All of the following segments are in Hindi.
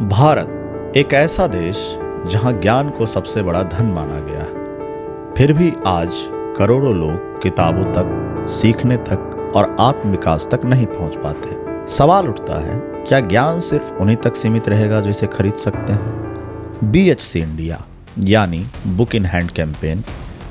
भारत एक ऐसा देश जहां ज्ञान को सबसे बड़ा धन माना गया है। फिर भी आज करोड़ों लोग किताबों तक, सीखने तक और आत्म विकास तक नहीं पहुंच पाते। सवाल उठता है, क्या ज्ञान सिर्फ उन्हीं तक सीमित रहेगा जो इसे खरीद सकते हैं? BHC इंडिया यानी बुक इन हैंड कैंपेन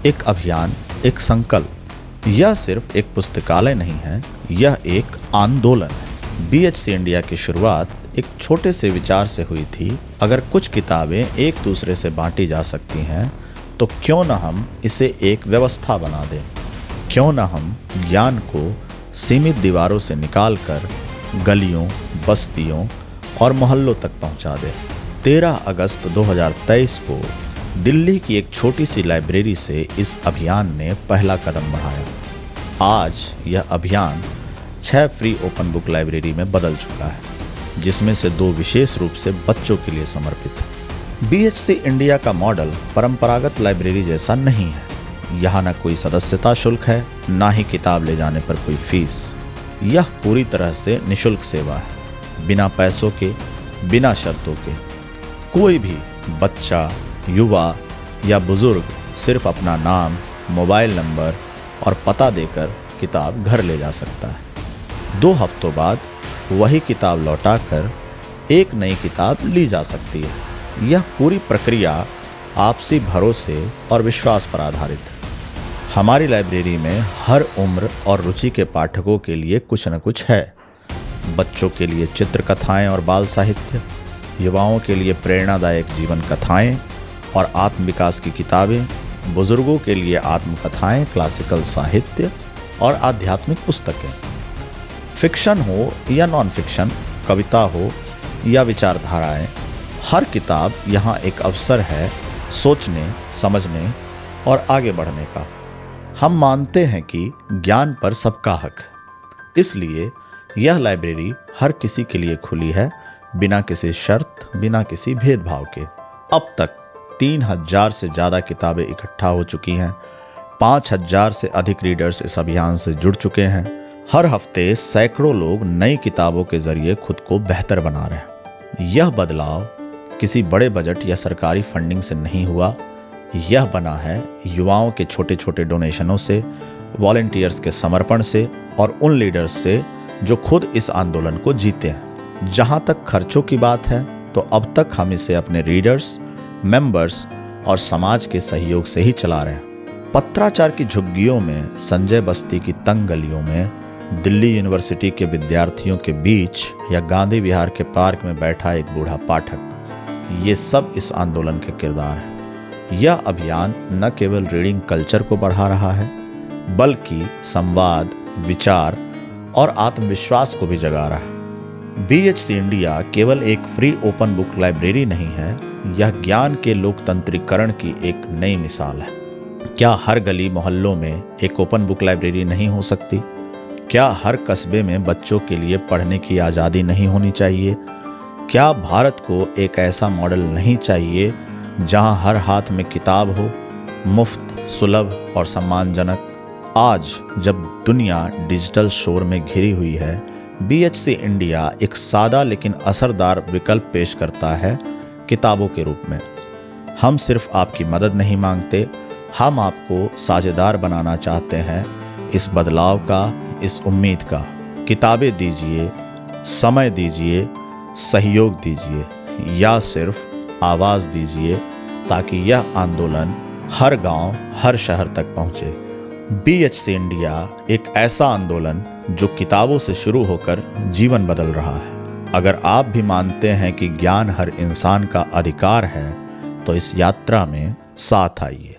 एक अभियान, एक संकल्प। यह सिर्फ एक पुस्तकालय नहीं है, यह एक आंदोलन है। BHC इंडिया की शुरुआत एक छोटे से विचार से हुई थी। अगर कुछ किताबें एक दूसरे से बांटी जा सकती हैं तो क्यों न हम इसे एक व्यवस्था बना दें। क्यों न हम ज्ञान को सीमित दीवारों से निकालकर गलियों, बस्तियों और मोहल्लों तक पहुंचा दें। 13 अगस्त 2023 को दिल्ली की एक छोटी सी लाइब्रेरी से इस अभियान ने पहला कदम बढ़ाया। आज यह अभियान 6 फ्री ओपन बुक लाइब्रेरी में बदल चुका है, जिसमें से 2 विशेष रूप से बच्चों के लिए समर्पित है। BHC इंडिया का मॉडल परंपरागत लाइब्रेरी जैसा नहीं है। यहाँ न कोई सदस्यता शुल्क है, ना ही किताब ले जाने पर कोई फीस। यह पूरी तरह से निःशुल्क सेवा है, बिना पैसों के, बिना शर्तों के। कोई भी बच्चा, युवा या बुजुर्ग सिर्फ अपना नाम, मोबाइल नंबर और पता देकर किताब घर ले जा सकता है। 2 हफ्तों बाद वही किताब लौटाकर एक नई किताब ली जा सकती है। यह पूरी प्रक्रिया आपसी भरोसे और विश्वास पर आधारित है। हमारी लाइब्रेरी में हर उम्र और रुचि के पाठकों के लिए कुछ न कुछ है। बच्चों के लिए चित्रकथाएं और बाल साहित्य, युवाओं के लिए प्रेरणादायक जीवन कथाएं और आत्मविकास की किताबें, बुजुर्गों के लिए आत्मकथाएं, क्लासिकल साहित्य और आध्यात्मिक पुस्तकें। फिक्शन हो या नॉन फिक्शन, कविता हो या विचारधाराएं, हर किताब यहाँ एक अवसर है सोचने, समझने और आगे बढ़ने का। हम मानते हैं कि ज्ञान पर सबका हक है, इसलिए यह लाइब्रेरी हर किसी के लिए खुली है, बिना किसी शर्त, बिना किसी भेदभाव के। अब तक 3000 से ज़्यादा किताबें इकट्ठा हो चुकी हैं। 5000 से अधिक रीडर्स इस अभियान से जुड़ चुके हैं। हर हफ्ते सैकड़ों लोग नई किताबों के जरिए खुद को बेहतर बना रहे हैं। यह बदलाव किसी बड़े बजट या सरकारी फंडिंग से नहीं हुआ। यह बना है युवाओं के छोटे छोटे डोनेशनों से, वॉलंटियर्स के समर्पण से और उन लीडर्स से जो खुद इस आंदोलन को जीते हैं। जहां तक खर्चों की बात है तो अब तक हम इसे अपने रीडर्स, मेंबर्स और समाज के सहयोग से ही चला रहे हैं। पत्राचार की झुग्गियों में, संजय बस्ती की तंग गलियों में, दिल्ली यूनिवर्सिटी के विद्यार्थियों के बीच या गांधी विहार के पार्क में बैठा एक बूढ़ा पाठक, ये सब इस आंदोलन के किरदार हैं। यह अभियान न केवल रीडिंग कल्चर को बढ़ा रहा है, बल्कि संवाद, विचार और आत्मविश्वास को भी जगा रहा है। BHC इंडिया केवल एक फ्री ओपन बुक लाइब्रेरी नहीं है, यह ज्ञान के लोकतंत्रीकरण की एक नई मिसाल है। क्या हर गली मोहल्लों में एक ओपन बुक लाइब्रेरी नहीं हो सकती? क्या हर कस्बे में बच्चों के लिए पढ़ने की आज़ादी नहीं होनी चाहिए? क्या भारत को एक ऐसा मॉडल नहीं चाहिए जहां हर हाथ में किताब हो, मुफ्त, सुलभ और सम्मानजनक? आज जब दुनिया डिजिटल शोर में घिरी हुई है, BHC इंडिया एक सादा लेकिन असरदार विकल्प पेश करता है किताबों के रूप में। हम सिर्फ आपकी मदद नहीं मांगते, हम आपको साझेदार बनाना चाहते हैं इस बदलाव का, इस उम्मीद का। किताबें दीजिए, समय दीजिए, सहयोग दीजिए या सिर्फ आवाज़ दीजिए, ताकि यह आंदोलन हर गांव, हर शहर तक पहुंचे। BHC इंडिया एक ऐसा आंदोलन जो किताबों से शुरू होकर जीवन बदल रहा है। अगर आप भी मानते हैं कि ज्ञान हर इंसान का अधिकार है, तो इस यात्रा में साथ आइए।